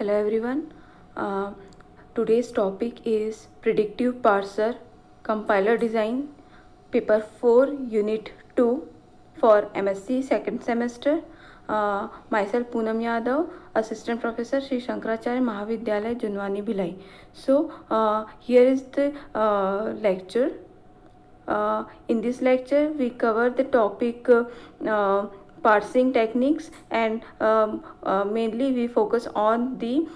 Hello everyone. Today's topic is Predictive Parser Compiler Design, Paper 4, Unit 2 for MSc second semester. Myself Poonam Yadav, Assistant Professor, Sri Shankaracharya Mahavidyalaya, Junwani, Bhilai. So here is the lecture. In this lecture we cover the topic parsing techniques, and mainly we focus on the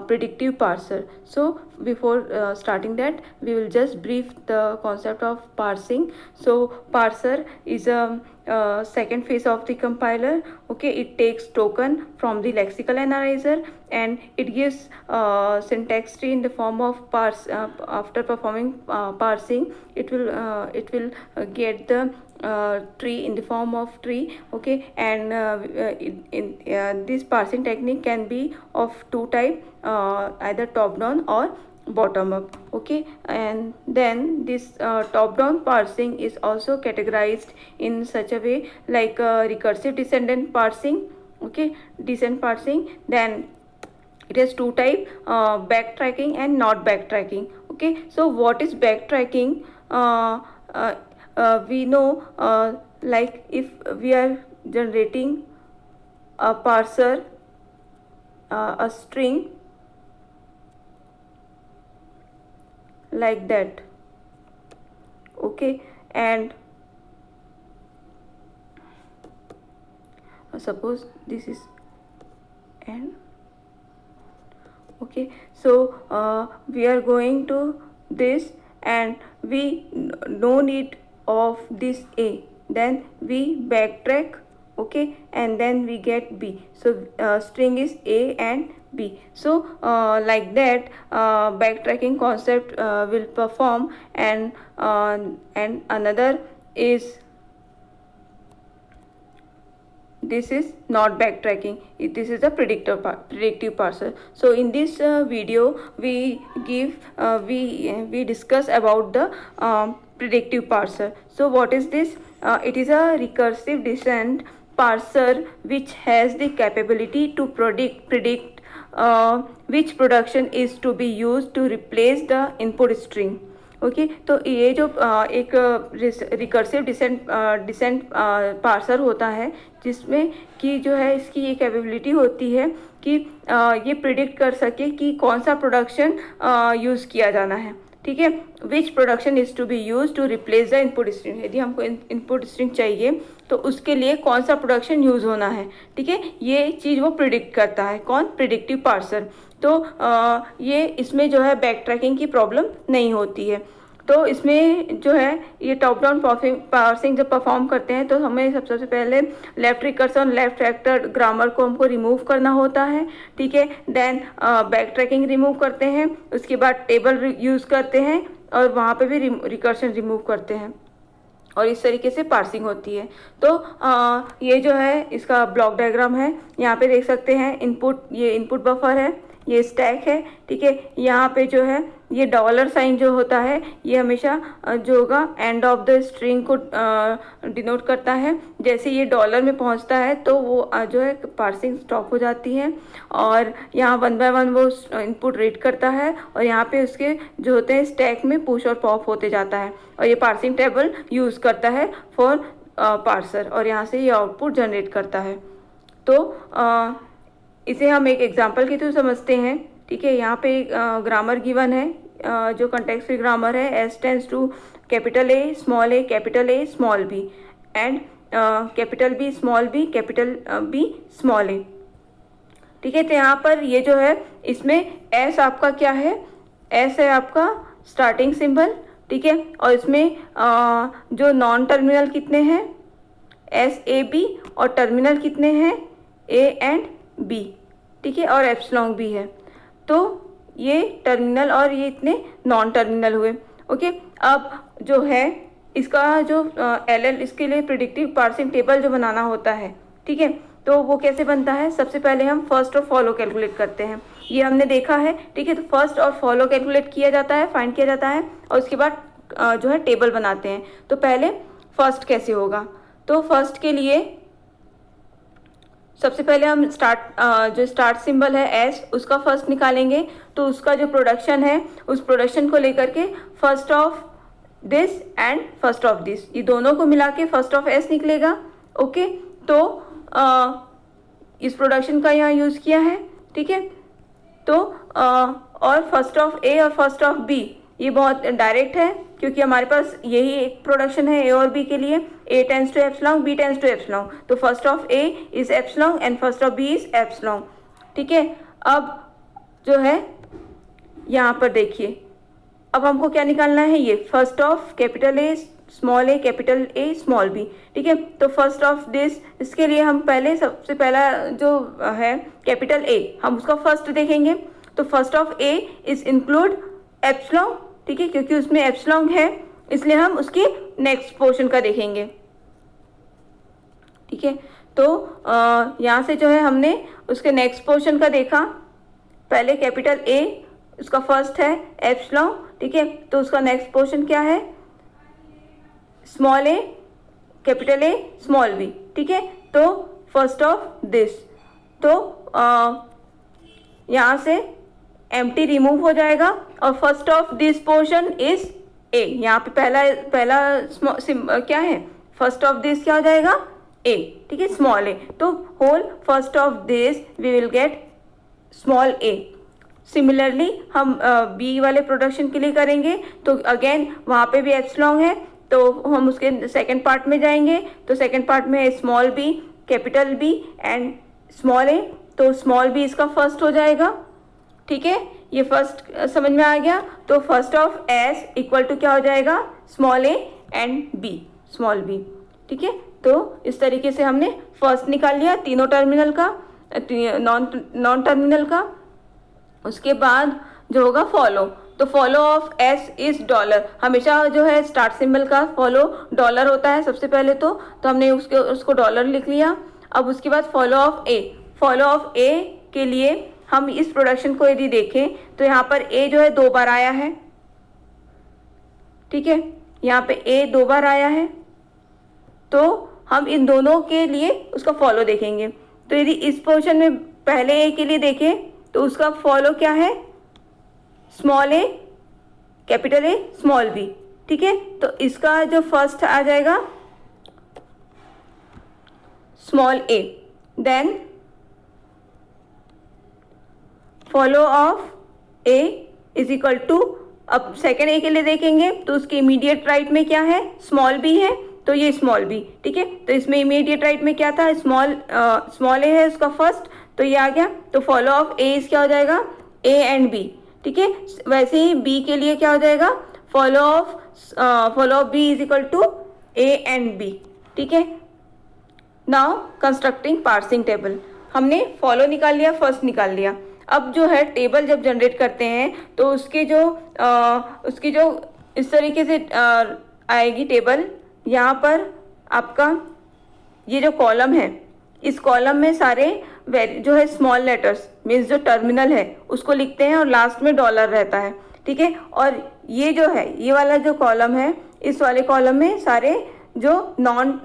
predictive parser. So before starting that, we will just brief the concept of parsing. So parser is a second phase of the compiler. Okay, it takes token from the lexical analyzer and it gives syntax tree in the form of parse. After performing parsing, it will get the tree in the form of tree. Okay, and this parsing technique can be of two type, either top down or bottom up. Okay, and then this top down parsing is also categorized in such a way like recursive descendant parsing. Okay, descent parsing. Then it has two type, backtracking and not backtracking. Okay, so what is backtracking? We know, like if we are generating a parser, a string like that. Okay, and suppose this is n. Okay, so we are going to this and we no need of this a, then we backtrack. Okay, and then we get b. So string is a and b. So like that backtracking concept will perform. And another is, this is not backtracking. This is a predictive parser. So in this video we discuss about the predictive parser. So what is this? It is a recursive descent parser which has the capability to predict which production is to be used to replace the input string. Okay तो ये जो एक recursive descent parser होता है, जिसमें कि जो है इसकी ये कैपेबिलिटी होती है कि ये प्रिडिक्ट कर सके कि कौन सा प्रोडक्शन यूज़ किया जाना है. ठीक है, which production is to be use to replace the input string. यदि हमको इनपुट स्ट्रिंग चाहिए तो उसके लिए कौन सा प्रोडक्शन यूज़ होना है. ठीक है, ये चीज़ वो प्रिडिक्ट करता है. कौन? Predictive parser. तो ये इसमें जो है बैक ट्रैकिंग की प्रॉब्लम नहीं होती है. तो इसमें जो है ये टॉप डाउन पार्सिंग जब परफॉर्म करते हैं तो हमें सबसे पहले left recursion, left factor grammar को हमको रिमूव करना होता है. ठीक है, देन बैक ट्रैकिंग रिमूव करते हैं, उसके बाद टेबल यूज़ करते हैं और वहाँ पे भी रिकर्सन रिमूव करते हैं और इस तरीके से पार्सिंग होती है. तो ये जो है इसका ब्लॉक डायग्राम है. यहाँ पे देख सकते हैं इनपुट, ये इनपुट बफर है, ये स्टैक है. ठीक है, यहाँ पे जो है ये डॉलर साइन जो होता है ये हमेशा जो होगा एंड ऑफ द स्ट्रिंग को डिनोट करता है. जैसे ये डॉलर में पहुँचता है तो वो जो है पार्सिंग स्टॉप हो जाती है और यहाँ 1 बाय 1 वो इनपुट रीड करता है और यहाँ पे उसके जो होते हैं स्टैक में पुश और पॉप होते जाता है और ये पार्सिंग टेबल यूज़ करता है फॉर पार्सर और यहाँ से ये आउटपुट जनरेट करता है. तो इसे हम एक एग्जांपल के थ्रू समझते हैं. ठीक है, यहाँ पे ग्रामर गिवन है जो कंटेक्स्ट फ्री ग्रामर है. S tends to capital A, capital A, small B and capital B, small B, capital B, small A. ठीक है, तो यहाँ पर ये जो है इसमें एस आपका क्या है? एस है आपका स्टार्टिंग सिंबल. ठीक है, और इसमें जो नॉन टर्मिनल कितने हैं? एस ए बी, और टर्मिनल कितने हैं? A and B. ठीक है, और एप्सिलॉन भी है. तो ये टर्मिनल और ये इतने नॉन टर्मिनल हुए. ओके, अब जो है इसका जो एलएल, इसके लिए प्रिडिक्टिव पार्सिंग टेबल जो बनाना होता है. ठीक है, तो वो कैसे बनता है? सबसे पहले हम फर्स्ट और फॉलो कैलकुलेट करते हैं. ये हमने देखा है. ठीक है, तो फर्स्ट और फॉलो कैलकुलेट किया जाता है, फाइंड किया जाता है और उसके बाद जो है टेबल बनाते हैं. तो पहले फर्स्ट कैसे होगा? तो फर्स्ट के लिए सबसे पहले हम जो स्टार्ट सिंबल है एस, उसका फर्स्ट निकालेंगे। तो उसका जो प्रोडक्शन है उस प्रोडक्शन को लेकर के first of this and first of this, ये दोनों को मिला के फर्स्ट ऑफ एस निकलेगा। ओके, तो इस प्रोडक्शन का यहाँ यूज़ किया है। ठीक है, तो और फर्स्ट ऑफ ए और फर्स्ट ऑफ बी ये बहुत डायरेक्ट है, क्योंकि हमारे पास यही एक प्रोडक्शन है ए और बी के लिए। A tends to epsilon, B tends to epsilon, तो first of A is epsilon and first of B is epsilon. ठीक है, अब जो है यहाँ पर देखिए, अब हमको क्या निकालना है, ये first of capital A small A capital A small B. ठीक है, तो फर्स्ट ऑफ दिस, इसके लिए हम पहले सबसे पहला जो है कैपिटल ए, हम उसका फर्स्ट देखेंगे। तो first of A is include epsilon. ठीक है, क्योंकि उसमें एप्सिलॉन है इसलिए हम उसके नेक्स्ट पोर्शन का देखेंगे। ठीक है, तो यहाँ से जो है हमने उसके नेक्स्ट पोर्शन का देखा। पहले कैपिटल ए, उसका फर्स्ट है एप्सिलॉन। ठीक है, तो उसका नेक्स्ट पोर्शन क्या है, small A capital A small B. ठीक है, तो फर्स्ट ऑफ दिस, तो यहाँ से एम्प्टी रिमूव हो जाएगा और first of this portion is a. यहाँ पे पहला क्या है, फर्स्ट ऑफ दिस क्या हो जाएगा, ए। ठीक है, स्मॉल ए, तो whole first of this we will get small A. Similarly हम बी वाले प्रोडक्शन के लिए करेंगे, तो अगेन वहाँ पे भी एप्सिलॉन है, तो हम उसके सेकंड पार्ट में जाएंगे। तो सेकंड पार्ट में है small B capital B and small A, तो स्मॉल बी इसका फर्स्ट हो जाएगा। ठीक है, ये फर्स्ट समझ में आ गया। तो first of S equal to क्या हो जाएगा, small A and B small B. ठीक है, तो इस तरीके से हमने फर्स्ट निकाल लिया तीनों टर्मिनल का, नॉन टर्मिनल का। उसके बाद जो होगा फॉलो, तो follow of S is dollar. हमेशा जो है स्टार्ट सिंबल का फॉलो डॉलर होता है सबसे पहले, तो हमने उसको डॉलर लिख लिया। अब उसके बाद follow of A, follow of A के लिए हम इस प्रोडक्शन को यदि देखें तो यहाँ पर ए जो है 2 बार आया है। ठीक है, यहाँ पे ए 2 बार आया है, तो हम इन दोनों के लिए उसका फॉलो देखेंगे। तो यदि इस पोर्शन में पहले ए के लिए देखें तो उसका फॉलो क्या है, small A capital A small B. ठीक है, तो इसका जो फर्स्ट आ जाएगा small A, then follow of A is equal to, अब सेकेंड ए के लिए देखेंगे तो उसके इमीडिएट राइट में क्या है, स्मॉल बी है, तो ये स्मॉल बी। ठीक है, तो इसमें इमीडिएट राइट में क्या था, स्मॉल ए है उसका फर्स्ट, तो ये आ गया। तो फॉलो ऑफ ए इज क्या हो जाएगा, ए एंड बी। ठीक है, वैसे ही बी के लिए क्या हो जाएगा, follow of B is equal to A and B. ठीक है, नाउ कंस्ट्रक्टिंग पार्सिंग टेबल, हमने फॉलो निकाल लिया, फर्स्ट निकाल लिया। अब जो है टेबल जब जनरेट करते हैं तो उसकी जो इस तरीके से आएगी टेबल। यहाँ पर आपका ये जो कॉलम है, इस कॉलम में सारे जो है स्मॉल लेटर्स मीन्स जो टर्मिनल है उसको लिखते हैं और लास्ट में डॉलर रहता है। ठीक है, और ये जो है ये वाला जो कॉलम है, इस वाले कॉलम में सारे जो नॉन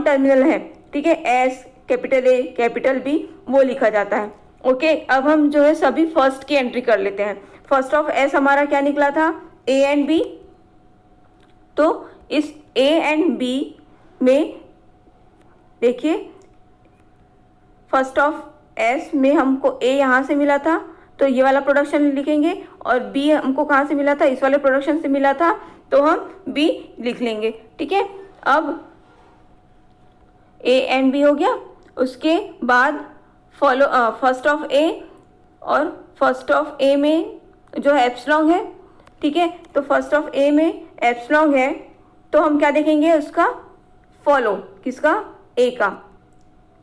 टर्मिनल है, ठीक है, S capital A capital B, वो लिखा जाता है। ओके, अब हम जो है सभी फर्स्ट की एंट्री कर लेते हैं। फर्स्ट ऑफ एस हमारा क्या निकला था, ए एंड बी। तो इस ए एंड बी में देखिए, फर्स्ट ऑफ एस में हमको ए यहाँ से मिला था तो ये वाला प्रोडक्शन लिखेंगे, और बी हमको कहाँ से मिला था, इस वाले प्रोडक्शन से मिला था, तो हम बी लिख लेंगे। ठीक है, अब ए एंड बी हो गया। उसके बाद फॉलो फर्स्ट ऑफ ए, और फर्स्ट ऑफ ए में जो है एप्सिलॉन है। ठीक है, तो फर्स्ट ऑफ ए में एप्सिलॉन है, तो हम क्या देखेंगे, उसका फॉलो, किसका, ए का।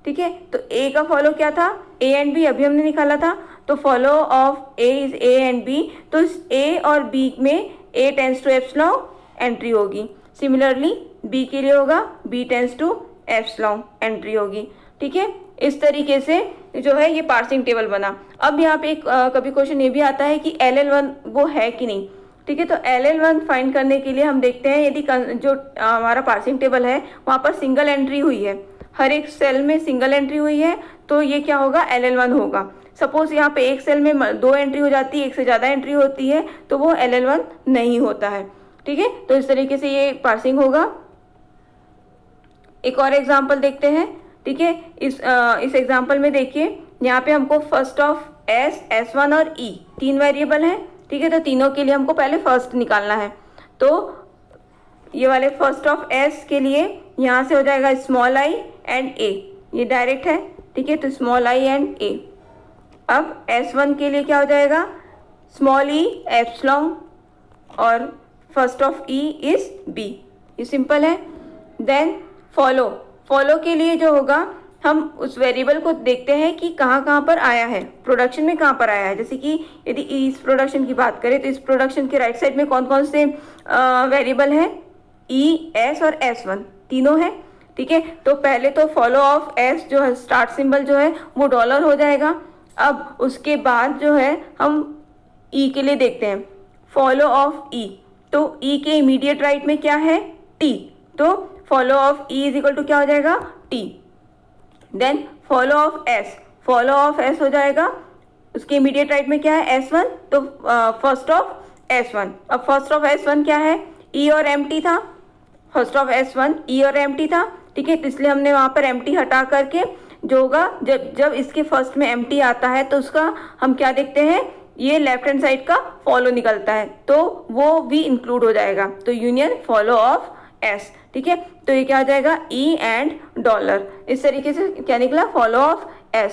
ठीक है, तो ए का फॉलो क्या था, ए एंड बी अभी हमने निकाला था, तो follow of A is A and B, तो इस ए और बी में A tends to epsilon entry होगी। सिमिलरली बी के लिए होगा B tends to epsilon entry होगी। ठीक है, इस तरीके से जो है ये पार्सिंग टेबल बना। अब यहाँ पे कभी क्वेश्चन ये भी आता है कि LL1 वो है कि नहीं। ठीक है, तो LL1 फाइंड करने के लिए हम देखते हैं यदि जो हमारा पार्सिंग टेबल है वहाँ पर सिंगल एंट्री हुई है, हर एक सेल में सिंगल एंट्री हुई है तो ये क्या होगा, LL1 होगा। सपोज यहाँ पे एक सेल में 2 एंट्री हो जाती है, एक से ज़्यादा एंट्री होती है तो वो LL1 नहीं होता है। ठीक है, तो इस तरीके से ये पार्सिंग होगा। एक और एग्जाम्पल देखते हैं। ठीक है, इस एग्जाम्पल में देखिए यहाँ पे हमको फर्स्ट ऑफ S, S1 और E 3 वेरिएबल हैं। ठीक है, तो तीनों के लिए हमको पहले फर्स्ट निकालना है। तो ये वाले फर्स्ट ऑफ S के लिए यहाँ से हो जाएगा स्मॉल i एंड a, ये डायरेक्ट है। ठीक है, तो स्मॉल i एंड a। अब S1 के लिए क्या हो जाएगा, स्मॉल e एप्सिलॉन और first of E is b, ये सिंपल है। देन फॉलो के लिए जो होगा, हम उस वेरिएबल को देखते हैं कि कहाँ कहाँ पर आया है, प्रोडक्शन में कहाँ पर आया है। जैसे कि यदि इस प्रोडक्शन की बात करें तो इस प्रोडक्शन के राइट साइड में कौन कौन से वेरिएबल है, E, S और S1 तीनों है। ठीक है, तो पहले तो फॉलो ऑफ S जो है, स्टार्ट सिंबल जो है वो डॉलर हो जाएगा। अब उसके बाद जो है हम E के लिए देखते हैं, फॉलो ऑफ E, तो E के इमीडिएट राइट में क्या है, T, तो follow of E is equal to क्या हो जाएगा, T। Then follow of S हो जाएगा, उसके इमीडिएट राइट में क्या है, S1, तो फर्स्ट ऑफ S1। अब फर्स्ट ऑफ S1 क्या है, E और empty था, फर्स्ट ऑफ S1 E और empty था। ठीक है, तो इसलिए हमने वहाँ पर empty हटा करके जो होगा, जब इसके फर्स्ट में empty आता है तो उसका हम क्या देखते हैं, ये लेफ्ट हैंड साइड का फॉलो निकलता है तो वो भी इंक्लूड हो जाएगा, तो यूनियन फॉलो ऑफ S। ठीक है, तो ये क्या हो जाएगा, E एंड डॉलर। इस तरीके से क्या निकला, फॉलो ऑफ S।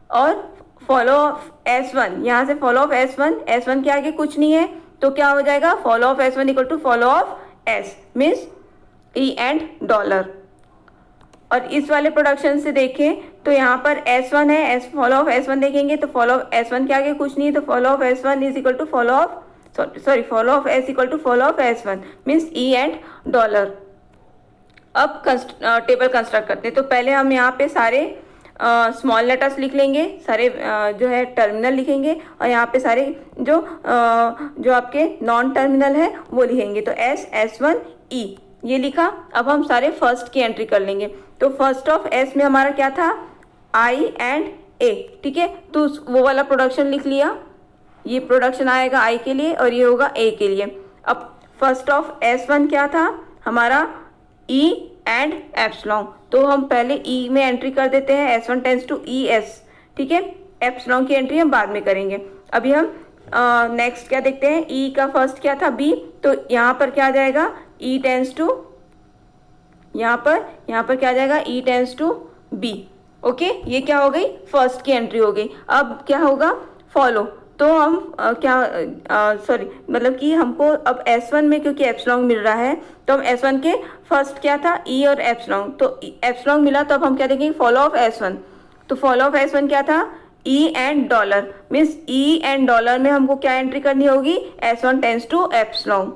और फॉलो ऑफ S1, यहाँ से फॉलो ऑफ S1 के आगे कुछ नहीं है तो क्या हो जाएगा, follow of S1 equal to follow of S means E and dollar. और इस वाले प्रोडक्शन से देखें तो यहाँ पर S1 है, फॉलो ऑफ S1 देखेंगे तो फॉलो ऑफ S1 के आगे कुछ नहीं है तो follow of S1 is equal to follow of follow of S equal to follow of S1 means E and dollar. अब टेबल कंस्ट्रक्ट करते हैं। तो पहले हम यहाँ पे सारे स्मॉल लेटर्स लिख लेंगे, सारे जो है टर्मिनल लिखेंगे और यहाँ पे सारे जो आपके नॉन टर्मिनल है वो लिखेंगे। तो S, S1, E ये लिखा। अब हम सारे फर्स्ट की एंट्री कर लेंगे। तो फर्स्ट ऑफ S में हमारा क्या था, I एंड A। ठीक है, तो वो वाला प्रोडक्शन लिख लिया, ये प्रोडक्शन आएगा I के लिए और ये होगा A के लिए। अब फर्स्ट ऑफ S1 क्या था हमारा, E एंड एप्सिलॉन, तो हम पहले E में एंट्री कर देते हैं, S1 टेंस टू ES। ठीक है, एप्सिलॉन की एंट्री हम बाद में करेंगे। अभी हम नेक्स्ट क्या देखते हैं, E का फर्स्ट क्या था, B, तो यहाँ पर क्या आ जाएगा, E टेंस टू, यहाँ पर क्या आ जाएगा, E tends to B। Okay, ये क्या हो गई, फर्स्ट की एंट्री हो गई। अब क्या होगा, फॉलो, तो हम मतलब कि हमको अब S1 में क्योंकि एप्सिलॉन मिल रहा है तो हम S1 के फर्स्ट क्या था, E और एप्सिलॉन, तो एप्सिलॉन मिला तो अब हम क्या देखेंगे, फॉलो ऑफ S1। तो फॉलो ऑफ S1 क्या था, E and dollar means E and dollar में हमको क्या एंट्री करनी होगी, S1 टेंस टू एप्सिलॉन।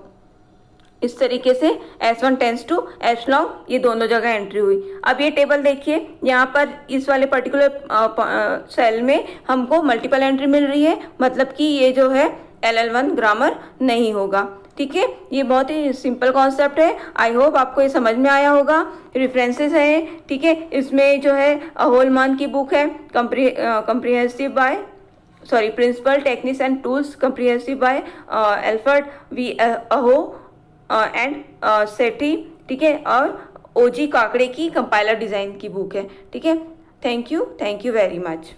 इस तरीके से S1 टेंस टू एप्सिलॉन, ये दोनों जगह एंट्री हुई। अब ये टेबल देखिए, यहाँ पर इस वाले पर्टिकुलर सेल में हमको मल्टीपल एंट्री मिल रही है, मतलब कि ये जो है LL1 ग्रामर नहीं होगा। ठीक है, ये बहुत ही सिंपल कॉन्सेप्ट है। आई होप आपको ये समझ में आया होगा। रेफरेंसेस है, ठीक है, इसमें जो है होलमान की बुक है, principle techniques and tools comprehensive by Alfred V Aho and Sethi. ठीक है, और OG काकड़े की कंपाइलर डिज़ाइन की बुक है। ठीक है, थैंक यू वेरी मच।